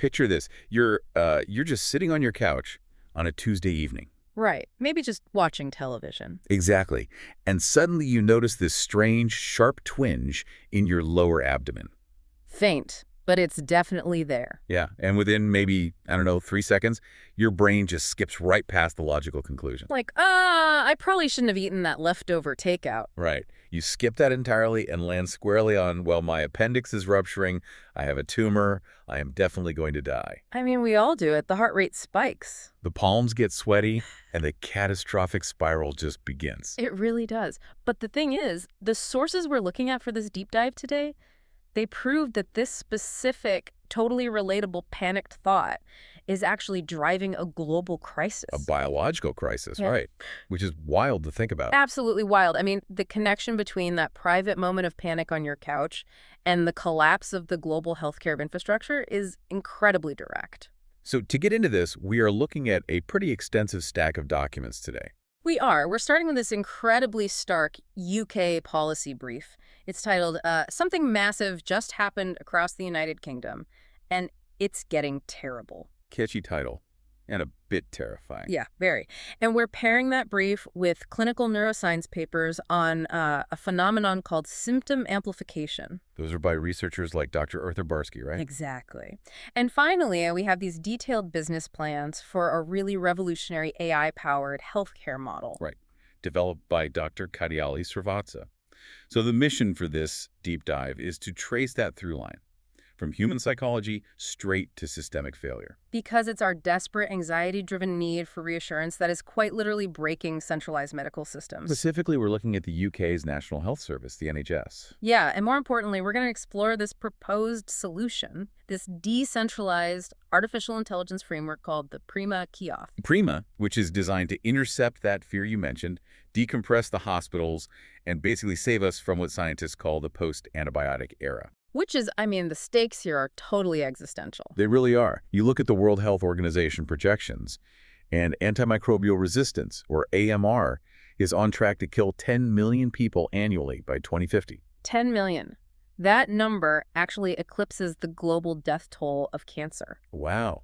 picture this. You're just sitting on your couch on a Tuesday evening. Right. Maybe just watching television. Exactly. And suddenly you notice this strange, sharp twinge in your lower abdomen. Faint, but it's definitely there. Yeah, and within maybe, I don't know, 3 seconds, your brain just skips right past the logical conclusion. Like, I probably shouldn't have eaten that leftover takeout. Right. You skip that entirely and land squarely on, well, my appendix is rupturing, I have a tumor, I am definitely going to die. I mean, we all do it. The heart rate spikes. The palms get sweaty, and the catastrophic spiral just begins. It really does. But the thing is, the sources we're looking at for this deep dive today, they proved that this specific, totally relatable panicked thought is actually driving a global crisis. A biological crisis, Yeah. right, which is wild to think about. Absolutely wild. I mean, the connection between that private moment of panic on your couch and the collapse of the global healthcare infrastructure is incredibly direct. So to get into this, we are looking at a pretty extensive stack of documents today. We're starting with this incredibly stark UK policy brief. It's titled, Something Massive Just Happened Across the United Kingdom, and it's getting terrible. Catchy title, and a bit terrifying. Yeah, very. And we're pairing that brief with clinical neuroscience papers on a phenomenon called symptom amplification. Those are by researchers like Dr. Arthur Barsky, right? Exactly. And finally, we have these detailed business plans for a really revolutionary AI-powered healthcare model. Right. Developed by Dr. Kadiali Srivatsa. So the mission for this deep dive is to trace that through line, from human psychology straight to systemic failure. Because it's our desperate, anxiety-driven need for reassurance that is quite literally breaking centralized medical systems. Specifically, we're looking at the UK's National Health Service, the NHS. Yeah, and more importantly, we're going to explore this proposed solution, this decentralized artificial intelligence framework called the Prima Kiosk. Prima, which is designed to intercept that fear you mentioned, decompress the hospitals, and basically save us from what scientists call the post-antibiotic era. Which is, I mean, the stakes here are totally existential. They really are. You look at the World Health Organization projections, and antimicrobial resistance, or AMR, is on track to kill 10 million people annually by 2050. 10 million. That number actually eclipses the global death toll of cancer. Wow.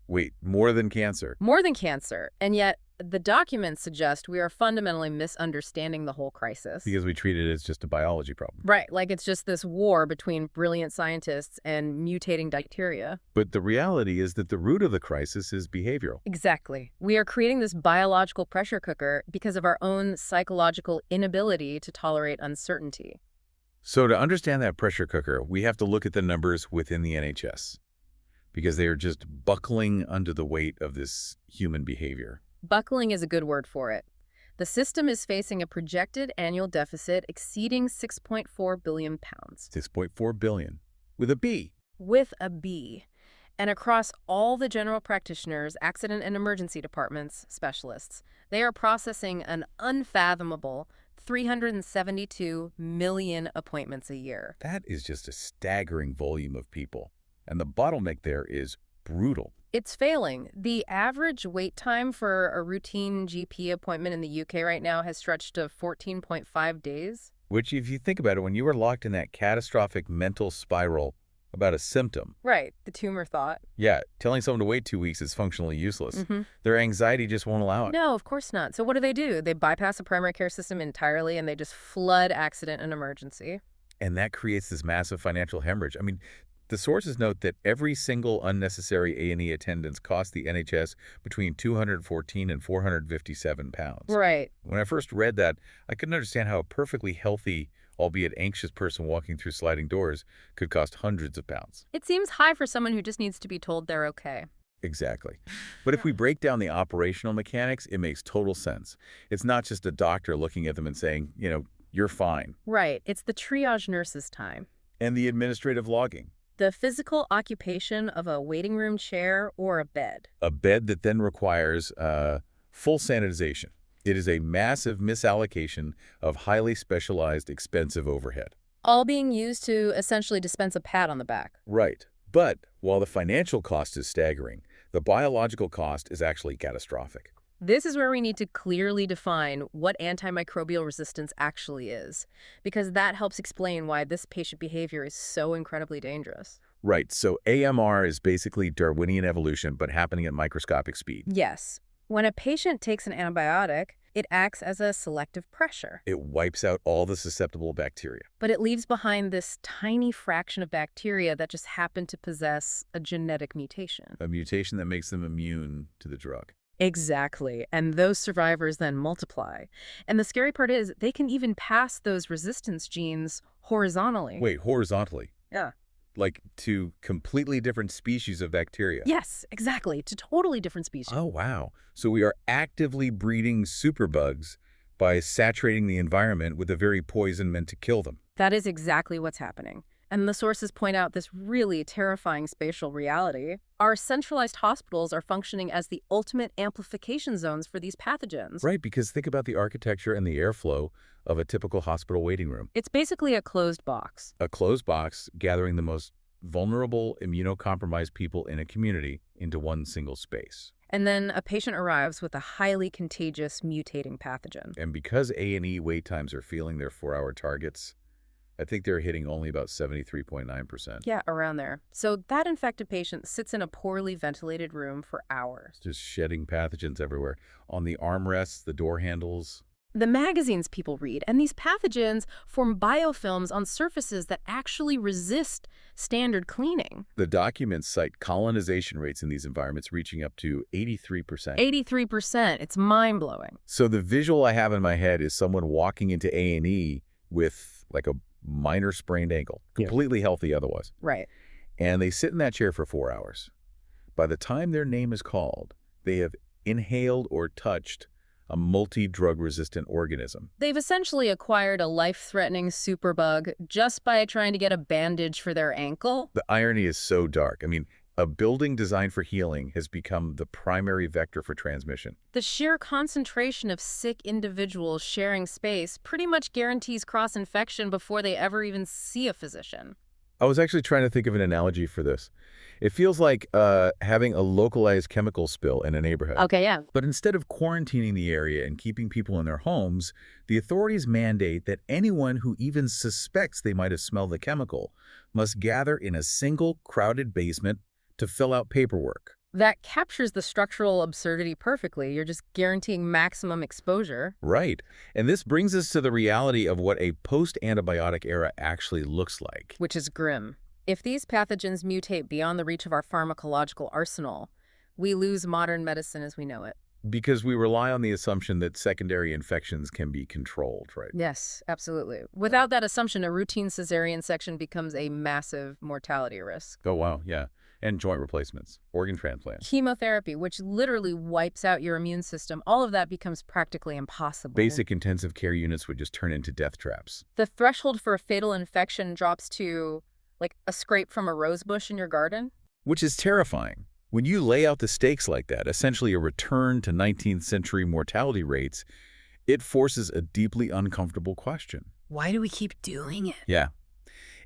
Wait, more than cancer? More than cancer. And yet, the documents suggest we are fundamentally misunderstanding the whole crisis. Because we treat it as just a biology problem. Right, like it's just this war between brilliant scientists and mutating bacteria. But the reality is that the root of the crisis is behavioral. Exactly. We are creating this biological pressure cooker because of our own psychological inability to tolerate uncertainty. So to understand that pressure cooker, we have to look at the numbers within the NHS, because they are just buckling under the weight of this human behavior. Buckling is a good word for it. The system is facing a projected annual deficit exceeding £6.4 billion. 6.4 billion. With a B. With a B. And across all the general practitioners, accident and emergency departments, specialists, they are processing an unfathomable 372 million appointments a year. That is just a staggering volume of people. And the bottleneck there is brutal. It's failing. The average wait time for a routine GP appointment in the UK right now has stretched to 14.5 days. Which, if you think about it, when you are locked in that catastrophic mental spiral about a symptom. Right, the tumor thought. Yeah, telling someone to wait 2 weeks is functionally useless. Their anxiety just won't allow it. No, of course not. So what do? They bypass the primary care system entirely and they just flood accident and emergency. And that creates this massive financial hemorrhage. I mean, the sources note that every single unnecessary A&E attendance costs the NHS between £214 and £457. Right. When I first read that, I couldn't understand how a perfectly healthy, albeit anxious person walking through sliding doors could cost hundreds of pounds. It seems high for someone who just needs to be told they're okay. Exactly. But if we break down the operational mechanics, it makes total sense. It's not just a doctor looking at them and saying, you're fine. Right. It's the triage nurse's time. And the administrative logging. The physical occupation of a waiting room chair or a bed. A bed that then requires full sanitization. It is a massive misallocation of highly specialized, expensive overhead. All being used to essentially dispense a pat on the back. Right. But while the financial cost is staggering, the biological cost is actually catastrophic. This is where we need to clearly define what antimicrobial resistance actually is, because that helps explain why this patient behavior is so incredibly dangerous. Right, so AMR is basically Darwinian evolution, but happening at microscopic speed. Yes. When a patient takes an antibiotic, it acts as a selective pressure. It wipes out all the susceptible bacteria. But it leaves behind this tiny fraction of bacteria that just happen to possess a genetic mutation. A mutation that makes them immune to the drug. Exactly. And those survivors then multiply. And the scary part is they can even pass those resistance genes horizontally. Wait, horizontally? Yeah. Like to completely different species of bacteria? Yes, exactly. To totally different species. Oh, wow. So we are actively breeding superbugs by saturating the environment with the very poison meant to kill them. That is exactly what's happening. And the sources point out this really terrifying spatial reality. Our centralized hospitals are functioning as the ultimate amplification zones for these pathogens. Right, because think about the architecture and the airflow of a typical hospital waiting room. It's basically a closed box. A closed box gathering the most vulnerable, immunocompromised people in a community into one single space. And then a patient arrives with a highly contagious mutating pathogen. And because A&E wait times are feeling their 4-hour targets, I think they're hitting only about 73.9%. Yeah, around there. So that infected patient sits in a poorly ventilated room for hours. Just shedding pathogens everywhere. On the armrests, the door handles. The magazines people read, and these pathogens form biofilms on surfaces that actually resist standard cleaning. The documents cite colonization rates in these environments reaching up to 83%. 83%. It's mind-blowing. So the visual I have in my head is someone walking into A&E with like a minor sprained ankle, completely healthy otherwise. Right. And they sit in that chair for 4 hours. By the time their name is called, they have inhaled or touched a multi-drug resistant organism. They've essentially acquired a life-threatening superbug just by trying to get a bandage for their ankle. The irony is so dark. I mean, a building designed for healing has become the primary vector for transmission. The sheer concentration of sick individuals sharing space pretty much guarantees cross-infection before they ever even see a physician. I was actually trying to think of an analogy for this. It feels like having a localized chemical spill in a neighborhood. Okay, yeah. But instead of quarantining the area and keeping people in their homes, the authorities mandate that anyone who even suspects they might have smelled the chemical must gather in a single crowded basement to fill out paperwork. That captures the structural absurdity perfectly. You're just guaranteeing maximum exposure. Right. And this brings us to the reality of what a post-antibiotic era actually looks like. Which is grim. If these pathogens mutate beyond the reach of our pharmacological arsenal, we lose modern medicine as we know it. Because we rely on the assumption that secondary infections can be controlled, right? Yes, absolutely. Without that assumption, a routine cesarean section becomes a massive mortality risk. Oh, wow, yeah. And joint replacements, organ transplants. Chemotherapy, which literally wipes out your immune system, all of that becomes practically impossible. Basic intensive care units would just turn into death traps. The threshold for a fatal infection drops to, like, a scrape from a rose bush in your garden. Which is terrifying. When you lay out the stakes like that, essentially a return to 19th century mortality rates, it forces a deeply uncomfortable question. Why do we keep doing it? Yeah.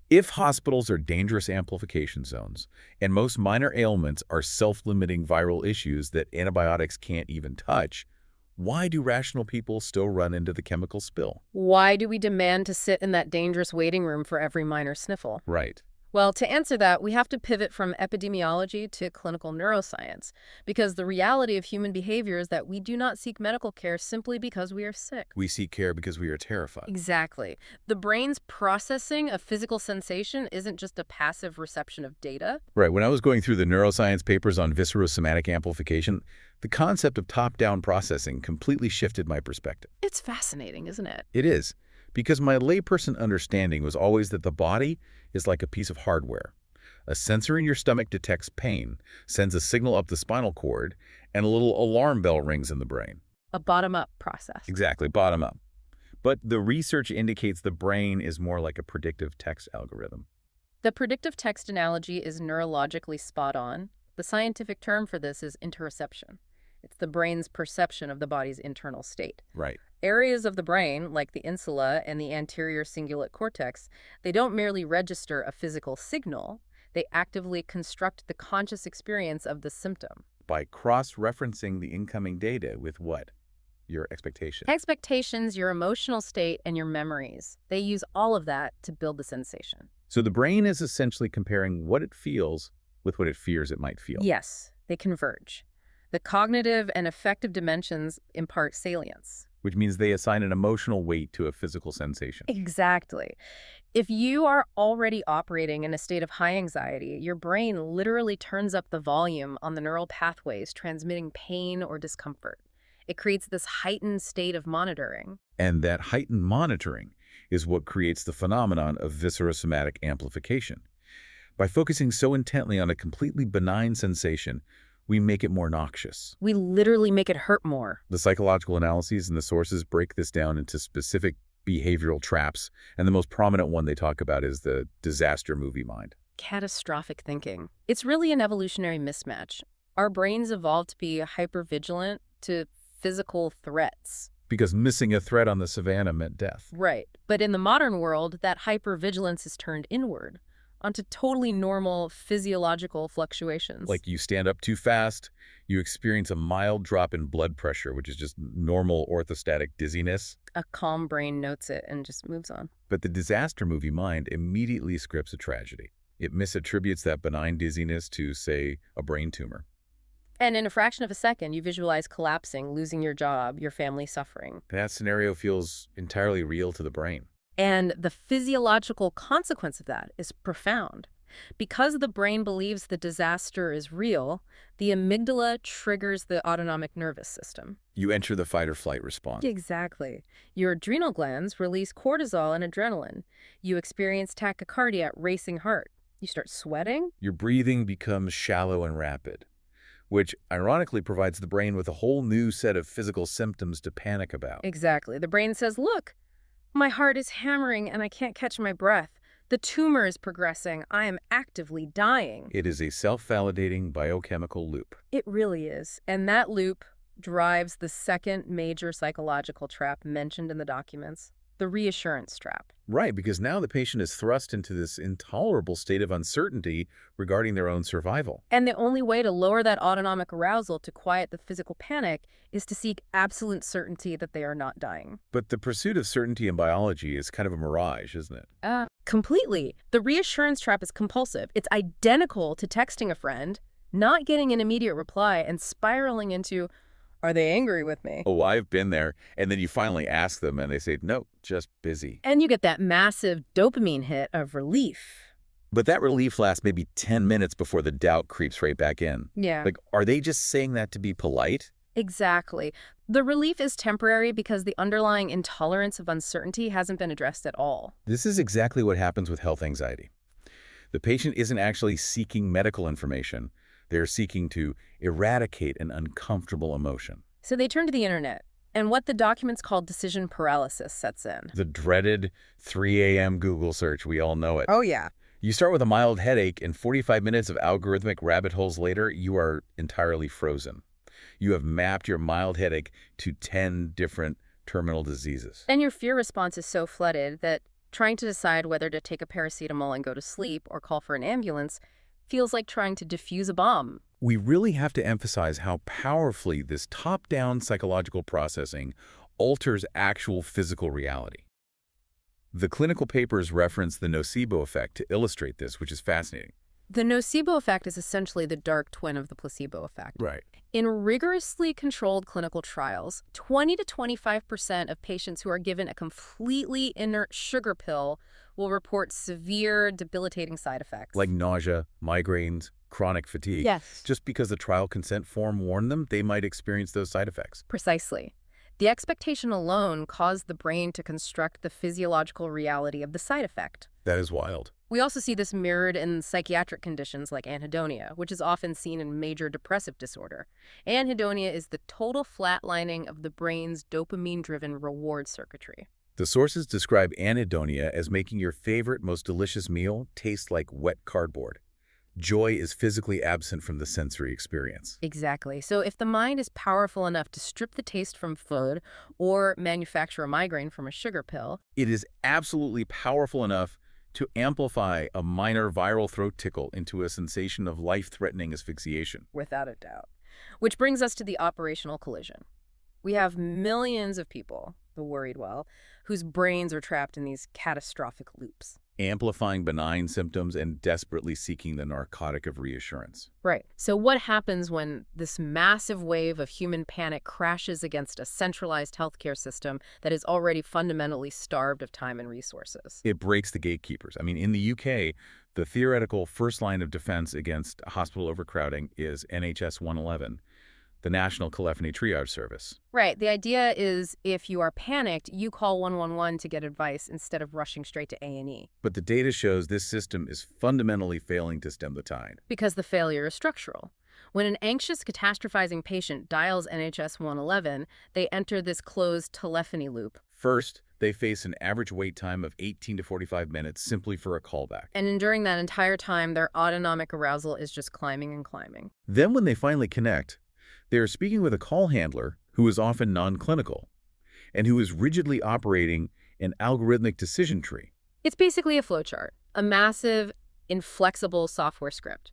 If hospitals are dangerous amplification zones, and most minor ailments are self-limiting viral issues that antibiotics can't even touch, why do rational people still run into the chemical spill? Why do we demand to sit in that dangerous waiting room for every minor sniffle? Right. Well, to answer that, we have to pivot from epidemiology to clinical neuroscience, because the reality of human behavior is that we do not seek medical care simply because we are sick. We seek care because we are terrified. Exactly. The brain's processing of physical sensation isn't just a passive reception of data. Right. When I was going through the neuroscience papers on viscerosomatic amplification, the concept of top-down processing completely shifted my perspective. It's fascinating, isn't it? It is, because my layperson understanding was always that the body is like a piece of hardware. A sensor in your stomach detects pain, sends a signal up the spinal cord, and a little alarm bell rings in the brain. A bottom-up process. Exactly, bottom up. But the research indicates the brain is more like a predictive text algorithm. The predictive text analogy is neurologically spot on. The scientific term for this is interoception. It's the brain's perception of the body's internal state. Right. Areas of the brain, like the insula and the anterior cingulate cortex, they don't merely register a physical signal, they actively construct the conscious experience of the symptom. By cross-referencing the incoming data with what? Your expectation. Expectations, your emotional state, and your memories. They use all of that to build the sensation. So the brain is essentially comparing what it feels with what it fears it might feel. Yes, they converge. The cognitive and affective dimensions impart salience. Which means they assign an emotional weight to a physical sensation. Exactly. If you are already operating in a state of high anxiety, your brain literally turns up the volume on the neural pathways transmitting pain or discomfort. It creates this heightened state of monitoring. And that heightened monitoring is what creates the phenomenon of viscerosomatic amplification. By focusing so intently on a completely benign sensation, we make it more noxious. We literally make it hurt more. The psychological analyses and the sources break this down into specific behavioral traps, and the most prominent one they talk about is the disaster movie mind. Catastrophic thinking. It's really an evolutionary mismatch. Our brains evolved to be hypervigilant to physical threats. Because missing a thread on the savannah meant death. Right. But in the modern world, that hypervigilance is turned inward onto totally normal physiological fluctuations. Like you stand up too fast, you experience a mild drop in blood pressure, which is just normal orthostatic dizziness. A calm brain notes it and just moves on. But the disaster movie mind immediately scripts a tragedy. It misattributes that benign dizziness to, say, a brain tumor. And in a fraction of a second, you visualize collapsing, losing your job, your family suffering. That scenario feels entirely real to the brain. And the physiological consequence of that is profound. Because the brain believes the disaster is real, the amygdala triggers the autonomic nervous system. You enter the fight-or-flight response. Exactly. Your adrenal glands release cortisol and adrenaline. You experience tachycardia, racing heart. You start sweating. Your breathing becomes shallow and rapid, which ironically provides the brain with a whole new set of physical symptoms to panic about. Exactly. The brain says, look, my heart is hammering and I can't catch my breath. The tumor is progressing. I am actively dying. It is a self-validating biochemical loop. It really is. And that loop drives the second major psychological trap mentioned in the documents, the reassurance trap. Right, because now the patient is thrust into this intolerable state of uncertainty regarding their own survival. And the only way to lower that autonomic arousal to quiet the physical panic is to seek absolute certainty that they are not dying. But the pursuit of certainty in biology is kind of a mirage, isn't it? Completely. The reassurance trap is compulsive. It's identical to texting a friend, not getting an immediate reply, and spiraling into, are they angry with me? Oh, I've been there. And then you finally ask them and they say, no, just busy. And you get that massive dopamine hit of relief. But that relief lasts maybe 10 minutes before the doubt creeps right back in. Yeah. Like, are they just saying that to be polite? Exactly. The relief is temporary because the underlying intolerance of uncertainty hasn't been addressed at all. This is exactly what happens with health anxiety. The patient isn't actually seeking medical information. They're seeking to eradicate an uncomfortable emotion. So they turn to the internet, and what the documents call decision paralysis sets in. The dreaded 3 a.m. Google search, we all know it. Oh, yeah. You start with a mild headache, and 45 minutes of algorithmic rabbit holes later, you are entirely frozen. You have mapped your mild headache to 10 different terminal diseases. And your fear response is so flooded that trying to decide whether to take a paracetamol and go to sleep or call for an ambulance feels like trying to defuse a bomb. We really have to emphasize how powerfully this top-down psychological processing alters actual physical reality. The clinical papers reference the nocebo effect to illustrate this, which is fascinating. The nocebo effect is essentially the dark twin of the placebo effect. Right. In rigorously controlled clinical trials, 20 to 25% of patients who are given a completely inert sugar pill will report severe, debilitating side effects. Like nausea, migraines, chronic fatigue. Yes. Just because the trial consent form warned them, they might experience those side effects. Precisely. The expectation alone caused the brain to construct the physiological reality of the side effect. That is wild. We also see this mirrored in psychiatric conditions like anhedonia, which is often seen in major depressive disorder. Anhedonia is the total flatlining of the brain's dopamine-driven reward circuitry. The sources describe anhedonia as making your favorite, most delicious meal taste like wet cardboard. Joy is physically absent from the sensory experience. Exactly. So if the mind is powerful enough to strip the taste from food or manufacture a migraine from a sugar pill, it is absolutely powerful enough to amplify a minor viral throat tickle into a sensation of life-threatening asphyxiation. without a doubt. Which brings us to the operational collision. We have millions of people, the worried well, whose brains are trapped in these catastrophic loops. amplifying benign symptoms and desperately seeking the narcotic of reassurance. Right. So what happens when this massive wave of human panic crashes against a centralized healthcare system that is already fundamentally starved of time and resources? It breaks the gatekeepers. I mean, in the UK, the theoretical first line of defense against hospital overcrowding is NHS 111, the National Telephony Triage Service. Right. The idea is if you are panicked, you call 111 to get advice instead of rushing straight to A&E. But the data shows this system is fundamentally failing to stem the tide. Because the failure is structural. When an anxious, catastrophizing patient dials NHS 111, they enter this closed telephony loop. First, they face an average wait time of 18 to 45 minutes simply for a callback. And during that entire time, their autonomic arousal is just climbing and climbing. Then when they finally connect, they are speaking with a call handler who is often non-clinical and who is rigidly operating an algorithmic decision tree. It's basically a flowchart, a massive, inflexible software script.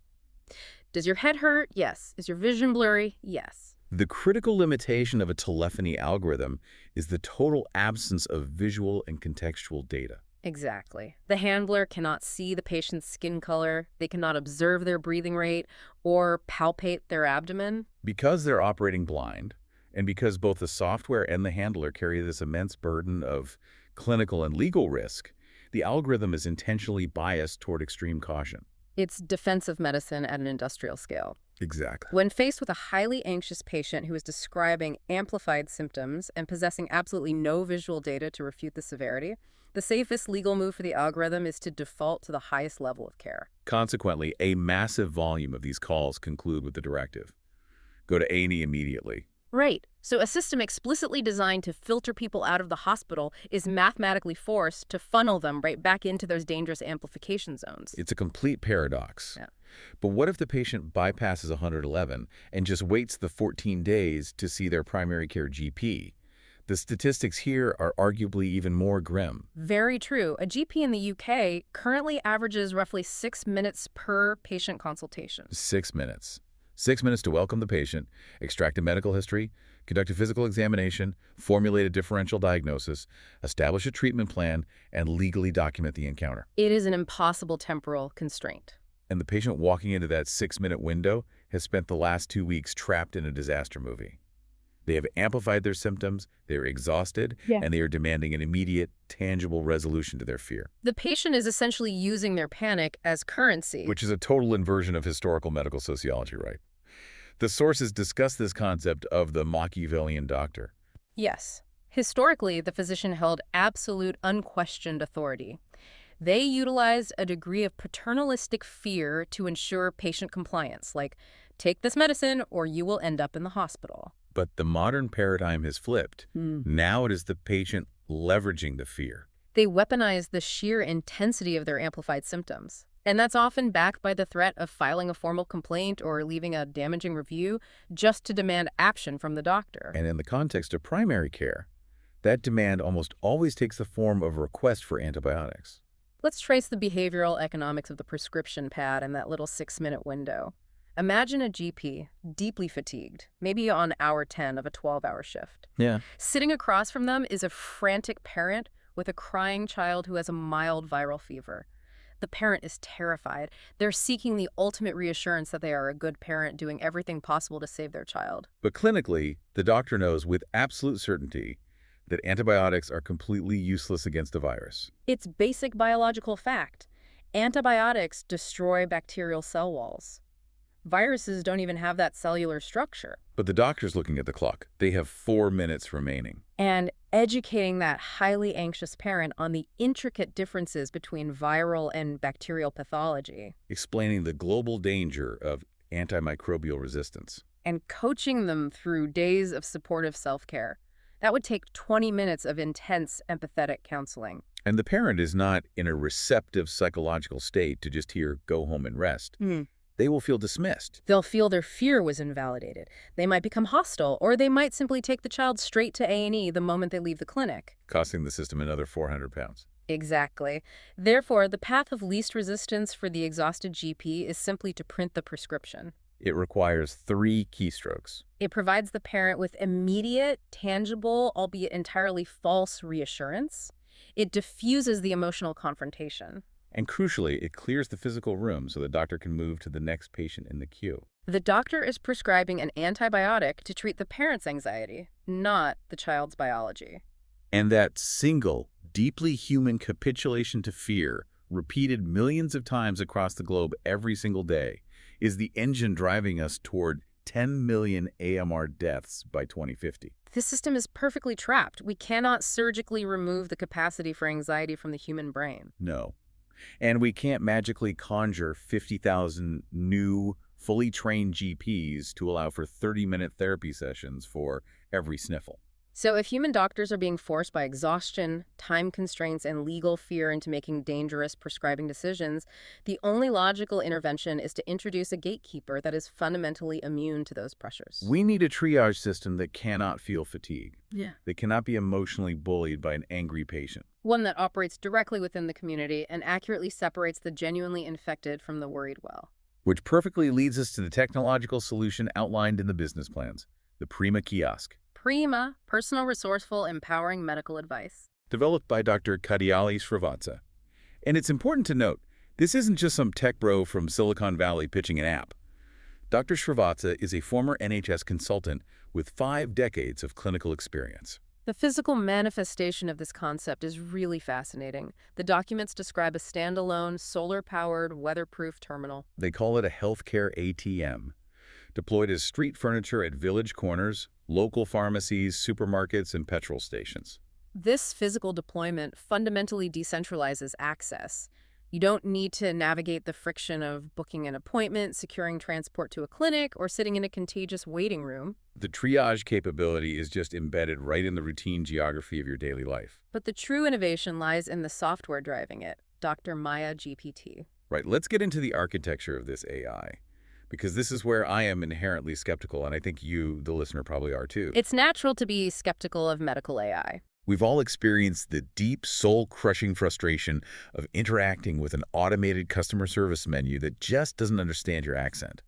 Does your head hurt? Yes. Is your vision blurry? Yes. The critical limitation of a telephony algorithm is the total absence of visual and contextual data. Exactly. The handler cannot see the patient's skin color, they cannot observe their breathing rate, or palpate their abdomen. Because they're operating blind, and because both the software and the handler carry this immense burden of clinical and legal risk, the algorithm is intentionally biased toward extreme caution. It's defensive medicine at an industrial scale. Exactly. When faced with a highly anxious patient who is describing amplified symptoms and possessing absolutely no visual data to refute the severity, the safest legal move for the algorithm is to default to the highest level of care. Consequently, a massive volume of these calls conclude with the directive: go to A&E immediately. Right. So a system explicitly designed to filter people out of the hospital is mathematically forced to funnel them right back into those dangerous amplification zones. It's a complete paradox. Yeah. But what if the patient bypasses 111 and just waits the 14 days to see their primary care GP? The statistics here are arguably even more grim. Very true. A GP in the UK currently averages roughly 6 minutes per patient consultation. 6 minutes. 6 minutes to welcome the patient, extract a medical history, conduct a physical examination, formulate a differential diagnosis, establish a treatment plan, and legally document the encounter. It is an impossible temporal constraint. And the patient walking into that 6-minute window has spent the last 2 weeks trapped in a disaster movie. They have amplified their symptoms, they are exhausted, and they are demanding an immediate, tangible resolution to their fear. The patient is essentially using their panic as currency. Which is a total inversion of historical medical sociology, right? The sources discuss this concept of the Machiavellian doctor. Yes. Historically, the physician held absolute, unquestioned authority. They utilized a degree of paternalistic fear to ensure patient compliance, like, take this medicine or you will end up in the hospital. But the modern paradigm has flipped. Now it is the patient leveraging the fear. They weaponize the sheer intensity of their amplified symptoms. And that's often backed by the threat of filing a formal complaint or leaving a damaging review just to demand action from the doctor. And in the context of primary care, that demand almost always takes the form of a request for antibiotics. Let's trace the behavioral economics of the prescription pad in that little 6-minute window. Imagine a GP, deeply fatigued, maybe on hour 10 of a 12-hour shift. Yeah. Sitting across from them is a frantic parent with a crying child who has a mild viral fever. The parent is terrified. They're seeking the ultimate reassurance that they are a good parent doing everything possible to save their child. But clinically, the doctor knows with absolute certainty that antibiotics are completely useless against the virus. It's basic biological fact. Antibiotics destroy bacterial cell walls. Viruses don't even have that cellular structure. But the doctor's looking at the clock. They have 4 minutes remaining. And educating that highly anxious parent on the intricate differences between viral and bacterial pathology. Explaining the global danger of antimicrobial resistance. And coaching them through days of supportive self-care. That would take 20 minutes of intense, empathetic counseling. And the parent is not in a receptive psychological state to just hear, go home and rest. They will feel dismissed. They'll feel their fear was invalidated. They might become hostile, or they might simply take the child straight to A&E the moment they leave the clinic. Costing the system another 400 pounds. Exactly. Therefore, the path of least resistance for the exhausted GP is simply to print the prescription. It requires 3 keystrokes. It provides the parent with immediate, tangible, albeit entirely false reassurance. It diffuses the emotional confrontation. And crucially, it clears the physical room so the doctor can move to the next patient in the queue. The doctor is prescribing an antibiotic to treat the parent's anxiety, not the child's biology. And that single, deeply human capitulation to fear, repeated millions of times across the globe every single day, is the engine driving us toward 10 million AMR deaths by 2050. This system is perfectly trapped. We cannot surgically remove the capacity for anxiety from the human brain. No. And we can't magically conjure 50,000 new, fully trained GPs to allow for 30-minute therapy sessions for every sniffle. So if human doctors are being forced by exhaustion, time constraints, and legal fear into making dangerous prescribing decisions, the only logical intervention is to introduce a gatekeeper that is fundamentally immune to those pressures. We need a triage system that cannot feel fatigue. Yeah. That cannot be emotionally bullied by an angry patient. One that operates directly within the community and accurately separates the genuinely infected from the worried well. Which perfectly leads us to the technological solution outlined in the business plans, the Prima kiosk. Prima, personal, resourceful, empowering medical advice. Developed by Dr. Kadiali Srivatsa. And it's important to note, this isn't just some tech bro from Silicon Valley pitching an app. Dr. Srivatsa is a former NHS consultant with 5 decades of clinical experience. The physical manifestation of this concept is really fascinating. The documents describe a standalone, solar-powered, weatherproof terminal. They call it a healthcare ATM. Deployed as street furniture at village corners, local pharmacies, supermarkets, and petrol stations. This physical deployment fundamentally decentralizes access. You don't need to navigate the friction of booking an appointment, securing transport to a clinic, or sitting in a contagious waiting room. The triage capability is just embedded right in the routine geography of your daily life. But the true innovation lies in the software driving it, Dr. Maya GPT. Right, let's get into the architecture of this AI. Because this is where I am inherently skeptical, and I think you, the listener, probably are too. It's natural to be skeptical of medical AI. We've all experienced the deep, soul-crushing frustration of interacting with an automated customer service menu that just doesn't understand your accent.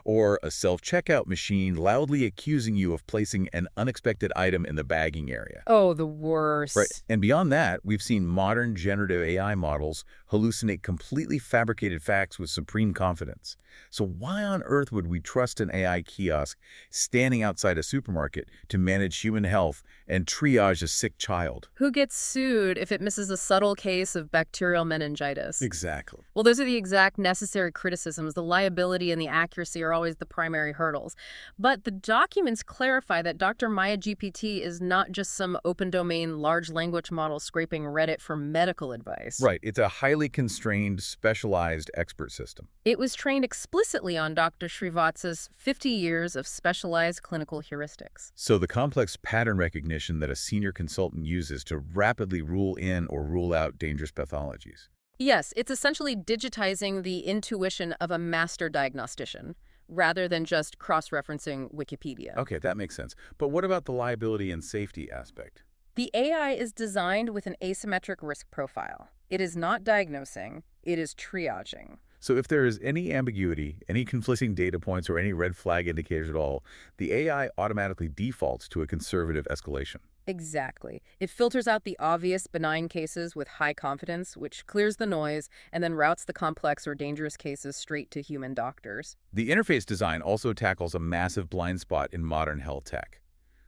Or a self-checkout machine loudly accusing you of placing an unexpected item in the bagging area. Oh, the worst. Right. And beyond that, we've seen modern generative AI models hallucinate completely fabricated facts with supreme confidence. So why on earth would we trust an AI kiosk standing outside a supermarket to manage human health and triage a sick child? Who gets sued if it misses a subtle case of bacterial meningitis? Exactly. Well, those are the exact necessary criticisms. The liability and the accuracy are always the primary hurdles. But the documents clarify that Dr. Maya GPT is not just some open domain large language model scraping Reddit for medical advice. Right. It's a highly constrained, specialized expert system. It was trained explicitly on Dr. Srivatsa's 50 years of specialized clinical heuristics. So the complex pattern recognition that a senior consultant uses to rapidly rule in or rule out dangerous pathologies. Yes, it's essentially digitizing the intuition of a master diagnostician, rather than just cross-referencing Wikipedia. Okay, that makes sense. But what about the liability and safety aspect? The AI is designed with an asymmetric risk profile. It is not diagnosing, it is triaging. So if there is any ambiguity, any conflicting data points, or any red flag indicators at all, the AI automatically defaults to a conservative escalation. Exactly. It filters out the obvious benign cases with high confidence, which clears the noise, and then routes the complex or dangerous cases straight to human doctors. The interface design also tackles a massive blind spot in modern health tech.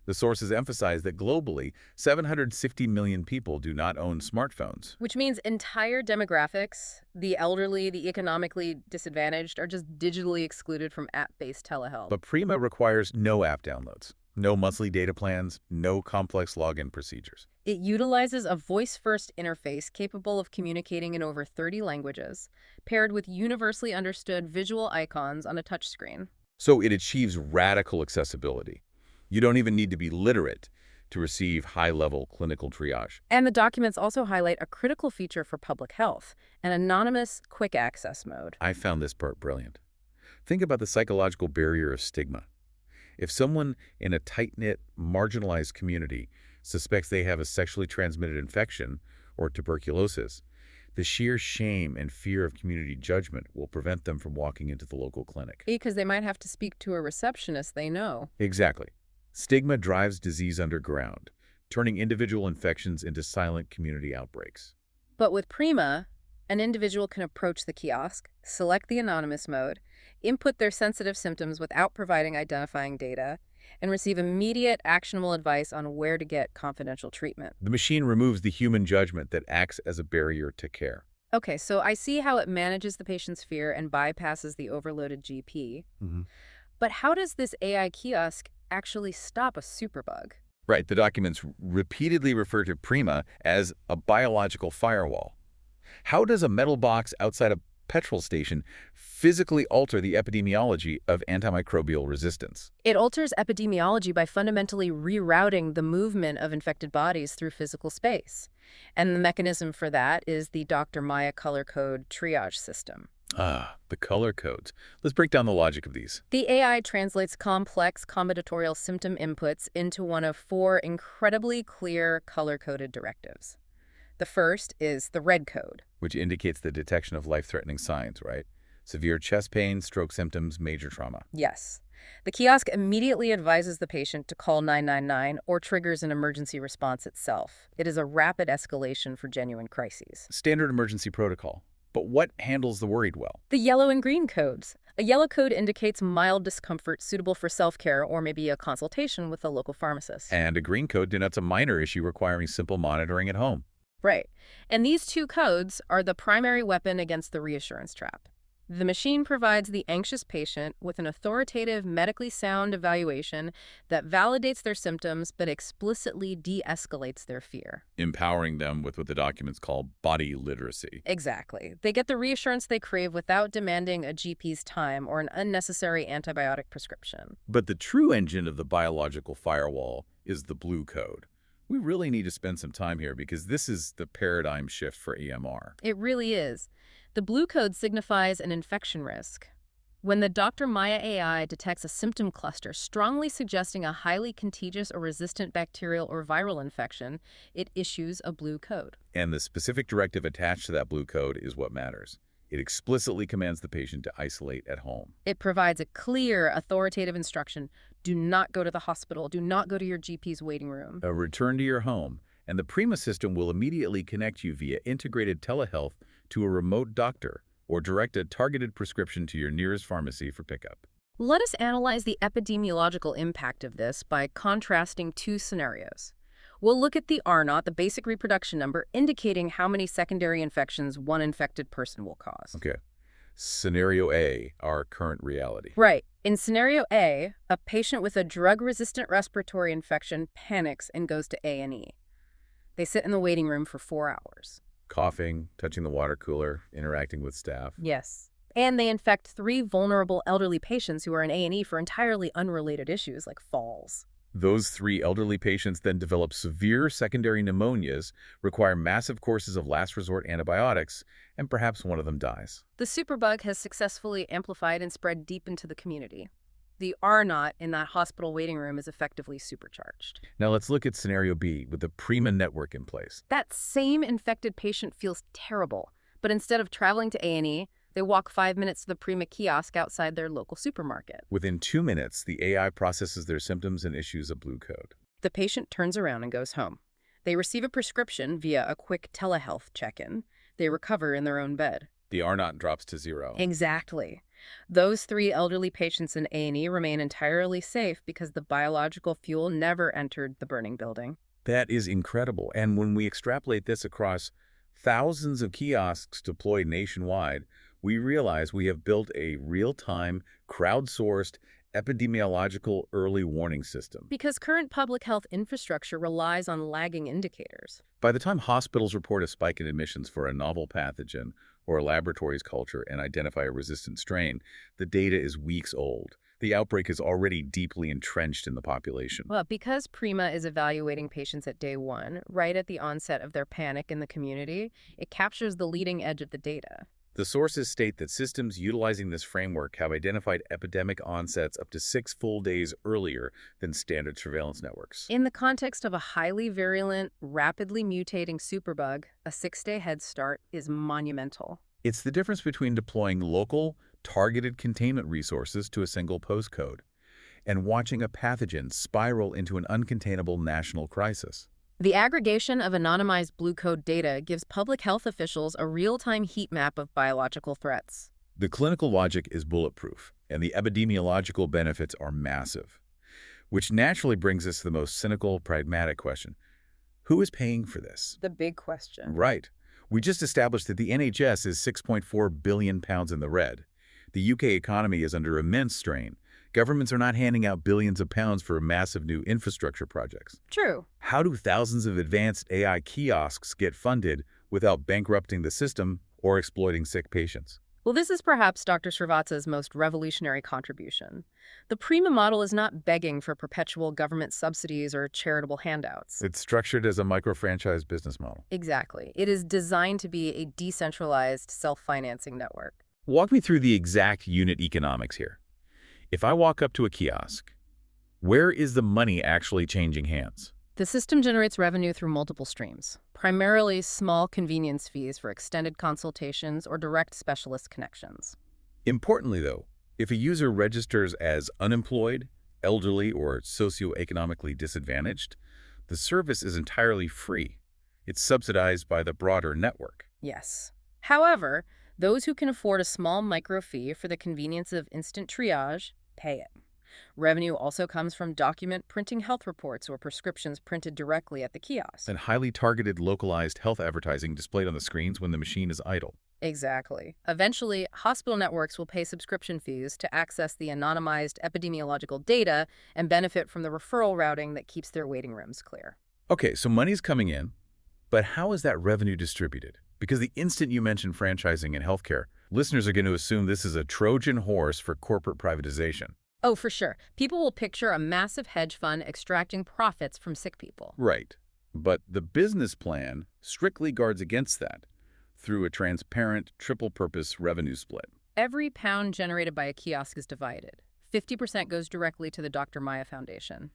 The sources emphasize that globally, 760 million people do not own smartphones. Which means entire demographics, the elderly, the economically disadvantaged, are just digitally excluded from app-based telehealth. But Prima requires no app downloads, no monthly data plans, no complex login procedures. It utilizes a voice-first interface capable of communicating in over 30 languages, paired with universally understood visual icons on a touchscreen. So it achieves radical accessibility. You don't even need to be literate to receive high-level clinical triage. And the documents also highlight a critical feature for public health, an anonymous, quick access mode. I found this part brilliant. Think about the psychological barrier of stigma. If someone in a tight-knit, marginalized community suspects they have a sexually transmitted infection or tuberculosis, the sheer shame and fear of community judgment will prevent them from walking into the local clinic. Because they might have to speak to a receptionist they know. Exactly. Stigma drives disease underground, turning individual infections into silent community outbreaks. But with Prima, An individual can approach the kiosk, select the anonymous mode, input their sensitive symptoms without providing identifying data, and receive immediate actionable advice on where to get confidential treatment. The machine removes the human judgment that acts as a barrier to care. Okay, so I see how it manages the patient's fear and bypasses the overloaded GP. Mhm. But how does this AI kiosk actually stop a superbug? Right, the documents repeatedly refer to PRIMA as a biological firewall. How does a metal box outside a petrol station physically alter the epidemiology of antimicrobial resistance? It alters epidemiology by fundamentally rerouting the movement of infected bodies through physical space. And the mechanism for that is the Dr. Maya color code triage system. Ah, the color codes. Let's break down the logic of these. The AI translates complex combinatorial symptom inputs into one of four incredibly clear color-coded directives. The first is the red code. Which indicates the detection of life-threatening signs, right? Severe chest pain, stroke symptoms, major trauma. Yes. The kiosk immediately advises the patient to call 999 or triggers an emergency response itself. It is a rapid escalation for genuine crises. Standard emergency protocol. But what handles the worried well? The yellow and green codes. A yellow code indicates mild discomfort suitable for self-care or maybe a consultation with a local pharmacist. And a green code denotes a minor issue requiring simple monitoring at home. Right. And these two codes are the primary weapon against the reassurance trap. The machine provides the anxious patient with an authoritative, medically sound evaluation that validates their symptoms but explicitly de-escalates their fear. Empowering them with what the documents call body literacy. Exactly. They get the reassurance they crave without demanding a GP's time or an unnecessary antibiotic prescription. But the true engine of the biological firewall is the blue code. We really need to spend some time here because this is the paradigm shift for EMR. It really is. The blue code signifies an infection risk. When the Dr. Maya AI detects a symptom cluster strongly suggesting a highly contagious or resistant bacterial or viral infection, it issues a blue code. And the specific directive attached to that blue code is what matters. It explicitly commands the patient to isolate at home. It provides a clear, authoritative instruction. Do not go to the hospital. Do not go to your GP's waiting room. A return to your home, and the PRIMA system will immediately connect you via integrated telehealth to a remote doctor or direct a targeted prescription to your nearest pharmacy for pickup. Let us analyze the epidemiological impact of this by contrasting two scenarios. We'll look at the R0, the basic reproduction number, indicating how many secondary infections one infected person will cause. Okay. Scenario A, our current reality. Right. In scenario A, a patient with a drug-resistant respiratory infection panics and goes to A&E. They sit in the waiting room for 4 hours. Coughing, touching the water cooler, interacting with staff. Yes. And they infect 3 vulnerable elderly patients who are in A&E for entirely unrelated issues like falls. Those 3 elderly patients then develop severe secondary pneumonias, require massive courses of last resort antibiotics, and perhaps one of them dies. The superbug has successfully amplified and spread deep into the community. The R0 in that hospital waiting room is effectively supercharged. Now let's look at scenario B with the PRIMA network in place. That same infected patient feels terrible, but instead of traveling to A&E, they walk 5 minutes to the PRIMA kiosk outside their local supermarket. Within 2 minutes, the AI processes their symptoms and issues a blue code. The patient turns around and goes home. They receive a prescription via a quick telehealth check-in. They recover in their own bed. The R0 drops to 0. Exactly. Those 3 elderly patients in A&E remain entirely safe because the biological fuel never entered the burning building. That is incredible. And when we extrapolate this across thousands of kiosks deployed nationwide, we realize we have built a real-time, crowdsourced, epidemiological early warning system. Because current public health infrastructure relies on lagging indicators. By the time hospitals report a spike in admissions for a novel pathogen or a laboratory's culture and identify a resistant strain, the data is weeks old. The outbreak is already deeply entrenched in the population. Well, because PRIMA is evaluating patients at day 1, right at the onset of their panic in the community, it captures the leading edge of the data. The sources state that systems utilizing this framework have identified epidemic onsets up to 6 full days earlier than standard surveillance networks. In the context of a highly virulent, rapidly mutating superbug, a 6-day head start is monumental. It's the difference between deploying local, targeted containment resources to a single postcode and watching a pathogen spiral into an uncontainable national crisis. The aggregation of anonymized blue code data gives public health officials a real-time heat map of biological threats. The clinical logic is bulletproof, and the epidemiological benefits are massive. Which naturally brings us to the most cynical, pragmatic question. Who is paying for this? The big question. Right. We just established that the NHS is £6.4 billion in the red. The UK economy is under immense strain. Governments are not handing out billions of pounds for massive new infrastructure projects. True. How do thousands of advanced AI kiosks get funded without bankrupting the system or exploiting sick patients? Well, this is perhaps Dr. Srivatsa's most revolutionary contribution. The Prima model is not begging for perpetual government subsidies or charitable handouts. It's structured as a micro-franchise business model. Exactly. It is designed to be a decentralized, self-financing network. Walk me through the exact unit economics here. If I walk up to a kiosk, where is the money actually changing hands? The system generates revenue through multiple streams, primarily small convenience fees for extended consultations or direct specialist connections. Importantly, though, if a user registers as unemployed, elderly, or socioeconomically disadvantaged, the service is entirely free. It's subsidized by the broader network. Yes. However, those who can afford a small micro fee for the convenience of instant triage pay it. Revenue also comes from document printing health reports or prescriptions printed directly at the kiosk. And highly targeted localized health advertising displayed on the screens when the machine is idle. Exactly. Eventually, hospital networks will pay subscription fees to access the anonymized epidemiological data and benefit from the referral routing that keeps their waiting rooms clear. Okay, so money's coming in, but how is that revenue distributed? Because the instant you mention franchising in healthcare, listeners are going to assume this is a Trojan horse for corporate privatization. Oh, for sure. People will picture a massive hedge fund extracting profits from sick people. Right. But the business plan strictly guards against that through a transparent, triple-purpose revenue split. Every pound generated by a kiosk is divided. 50% goes directly to the Dr. Maya Foundation.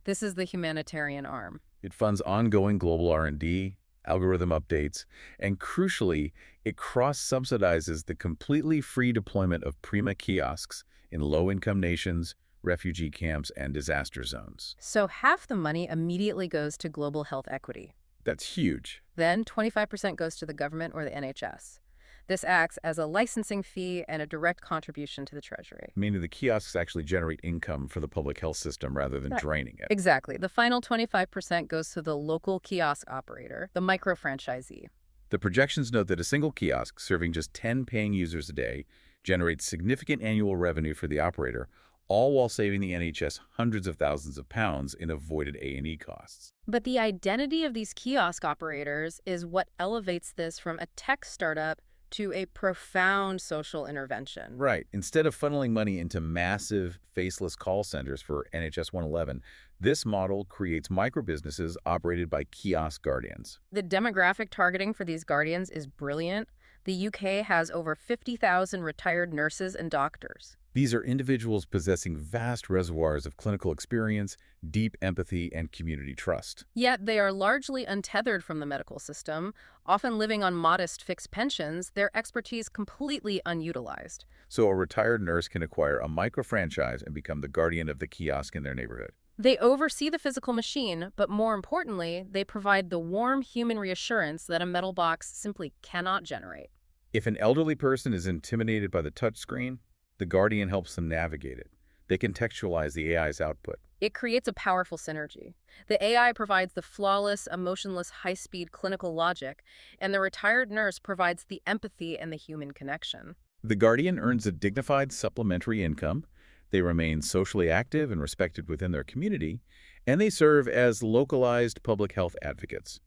This is the humanitarian arm. It funds ongoing global R&D, algorithm updates, and crucially, it cross-subsidizes the completely free deployment of Prima kiosks in low-income nations, refugee camps, and disaster zones. So half the money immediately goes to global health equity. That's huge. Then 25% goes to the government or the NHS. This acts as a licensing fee and a direct contribution to the Treasury. Meaning the kiosks actually generate income for the public health system rather than draining it. Exactly. The final 25% goes to the local kiosk operator, the micro-franchisee. The projections note that a single kiosk serving just 10 paying users a day generates significant annual revenue for the operator, all while saving the NHS hundreds of thousands of pounds in avoided A&E costs. But the identity of these kiosk operators is what elevates this from a tech startup to a profound social intervention. Right. Instead of funneling money into massive, faceless call centers for NHS 111, this model creates micro-businesses operated by kiosk guardians. The demographic targeting for these guardians is brilliant. The UK has over 50,000 retired nurses and doctors. These are individuals possessing vast reservoirs of clinical experience, deep empathy, and community trust. Yet they are largely untethered from the medical system, often living on modest fixed pensions, their expertise completely unutilized. So a retired nurse can acquire a micro-franchise and become the guardian of the kiosk in their neighborhood. They oversee the physical machine, but more importantly, they provide the warm human reassurance that a metal box simply cannot generate. If an elderly person is intimidated by the touchscreen, the guardian helps them navigate it. They contextualize the AI's output. It creates a powerful synergy. The AI provides the flawless, emotionless, high-speed clinical logic, and the retired nurse provides the empathy and the human connection. The guardian earns a dignified supplementary income. They remain socially active and respected within their community, and they serve as localized public health advocates.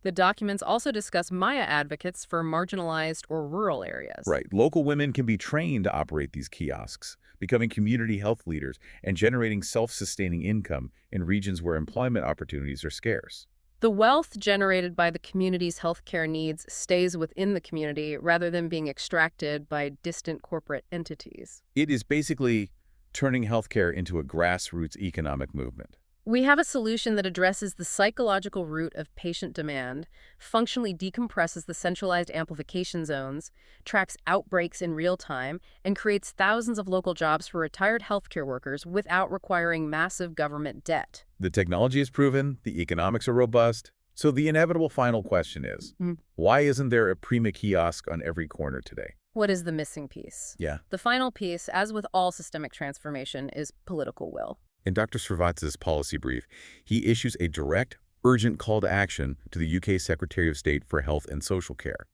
The documents also discuss Maya advocates for marginalized or rural areas. Right. Local women can be trained to operate these kiosks, becoming community health leaders and generating self-sustaining income in regions where employment opportunities are scarce. The wealth generated by the community's healthcare needs stays within the community rather than being extracted by distant corporate entities. It is basically turning healthcare into a grassroots economic movement. We have a solution that addresses the psychological root of patient demand, functionally decompresses the centralized amplification zones, tracks outbreaks in real time, and creates thousands of local jobs for retired healthcare workers without requiring massive government debt. The technology is proven, the economics are robust. So the inevitable final question is, why isn't there a Prima kiosk on every corner today? What is the missing piece? Yeah. The final piece, as with all systemic transformation, is political will. In Dr. Srivatsa's policy brief, he issues a direct, urgent call to action to the UK Secretary of State for Health and Social Care.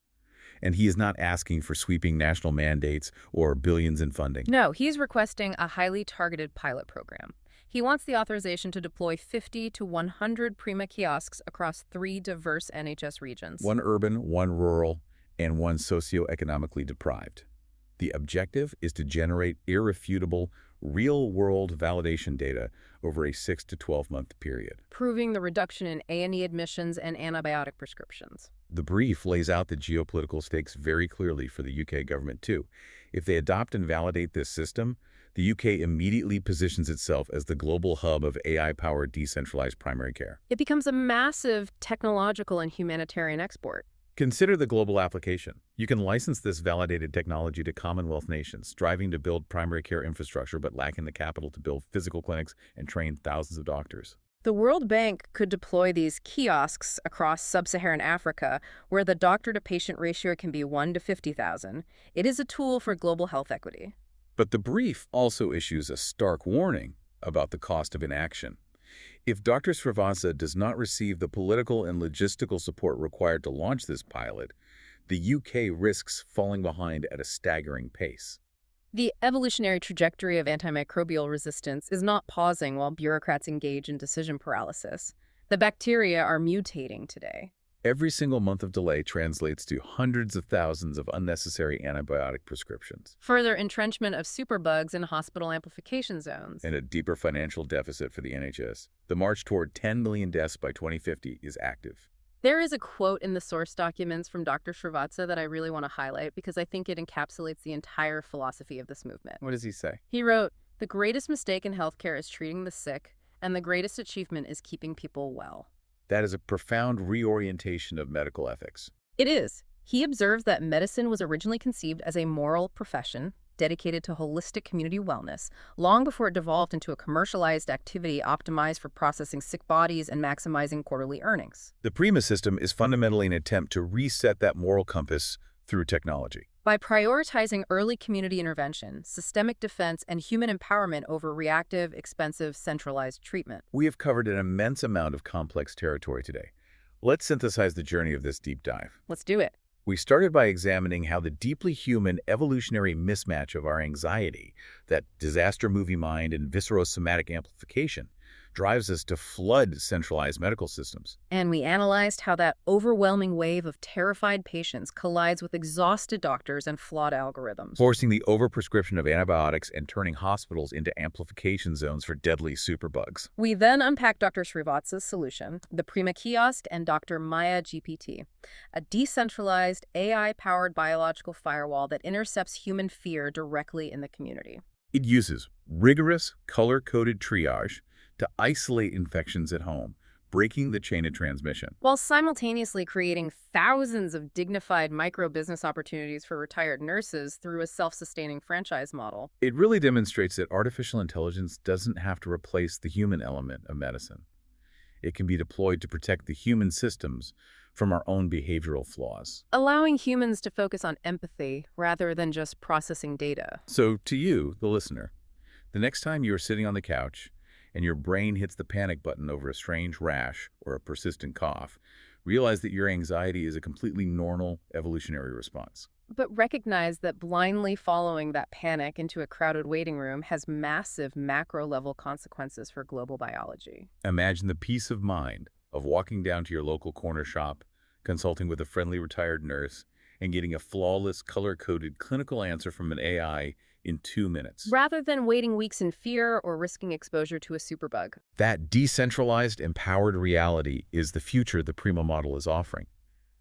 And he is not asking for sweeping national mandates or billions in funding. No, he's requesting a highly targeted pilot program. He wants the authorization to deploy 50 to 100 Prima kiosks across 3 diverse NHS regions. One urban, one rural, and one socioeconomically deprived. The objective is to generate irrefutable, real-world validation data over a 6 to 12-month period, proving the reduction in A&E admissions and antibiotic prescriptions. The brief lays out the geopolitical stakes very clearly for the UK government, too. If they adopt and validate this system, the UK immediately positions itself as the global hub of AI-powered decentralized primary care. It becomes a massive technological and humanitarian export. Consider the global application. You can license this validated technology to Commonwealth nations, striving to build primary care infrastructure but lacking the capital to build physical clinics and train thousands of doctors. The World Bank could deploy these kiosks across sub-Saharan Africa, where the doctor-to-patient ratio can be 1 to 50,000. It is a tool for global health equity. But the brief also issues a stark warning about the cost of inaction. If Dr. Srivatsa does not receive the political and logistical support required to launch this pilot, the UK risks falling behind at a staggering pace. The evolutionary trajectory of antimicrobial resistance is not pausing while bureaucrats engage in decision paralysis. The bacteria are mutating today. Every single month of delay translates to hundreds of thousands of unnecessary antibiotic prescriptions. Further entrenchment of superbugs in hospital amplification zones. And a deeper financial deficit for the NHS. The march toward 10 million deaths by 2050 is active. There is a quote in the source documents from Dr. Srivatsa that I really want to highlight because I think it encapsulates the entire philosophy of this movement. What does he say? He wrote, "The greatest mistake in healthcare is treating the sick, and the greatest achievement is keeping people well." That is a profound reorientation of medical ethics. It is. He observes that medicine was originally conceived as a moral profession dedicated to holistic community wellness, long before it devolved into a commercialized activity optimized for processing sick bodies and maximizing quarterly earnings. The Prima system is fundamentally an attempt to reset that moral compass through technology. By prioritizing early community intervention, systemic defense, and human empowerment over reactive, expensive, centralized treatment. We have covered an immense amount of complex territory today. Let's synthesize the journey of this deep dive. Let's do it. We started by examining how the deeply human evolutionary mismatch of our anxiety, that disaster movie mind and viscerosomatic amplification, drives us to flood centralized medical systems. And we analyzed how that overwhelming wave of terrified patients collides with exhausted doctors and flawed algorithms, forcing the overprescription of antibiotics and turning hospitals into amplification zones for deadly superbugs. We then unpacked Dr. Srivatsa's solution, the Prima kiosk and Dr. Maya GPT, a decentralized, AI-powered biological firewall that intercepts human fear directly in the community. It uses rigorous, color-coded triage to isolate infections at home, breaking the chain of transmission, while simultaneously creating thousands of dignified micro-business opportunities for retired nurses through a self-sustaining franchise model. It really demonstrates that artificial intelligence doesn't have to replace the human element of medicine. It can be deployed to protect the human systems from our own behavioral flaws, allowing humans to focus on empathy rather than just processing data. So to you, the listener, the next time you're sitting on the couch and your brain hits the panic button over a strange rash or a persistent cough, realize that your anxiety is a completely normal evolutionary response. But recognize that blindly following that panic into a crowded waiting room has massive macro-level consequences for global biology. Imagine the peace of mind of walking down to your local corner shop, consulting with a friendly retired nurse, and getting a flawless, color-coded clinical answer from an AI in 2 minutes. Rather than waiting weeks in fear or risking exposure to a superbug. That decentralized, empowered reality is the future the Prima model is offering,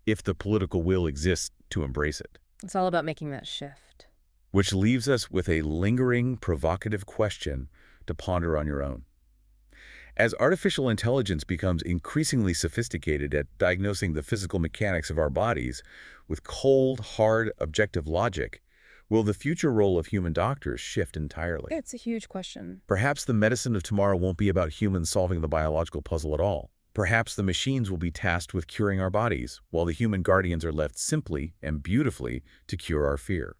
if the political will exists to embrace it. It's all about making that shift. Which leaves us with a lingering, provocative question to ponder on your own. As artificial intelligence becomes increasingly sophisticated at diagnosing the physical mechanics of our bodies with cold, hard, objective logic, will the future role of human doctors shift entirely? It's a huge question. Perhaps the medicine of tomorrow won't be about humans solving the biological puzzle at all. Perhaps the machines will be tasked with curing our bodies, while the human guardians are left simply and beautifully to cure our fear.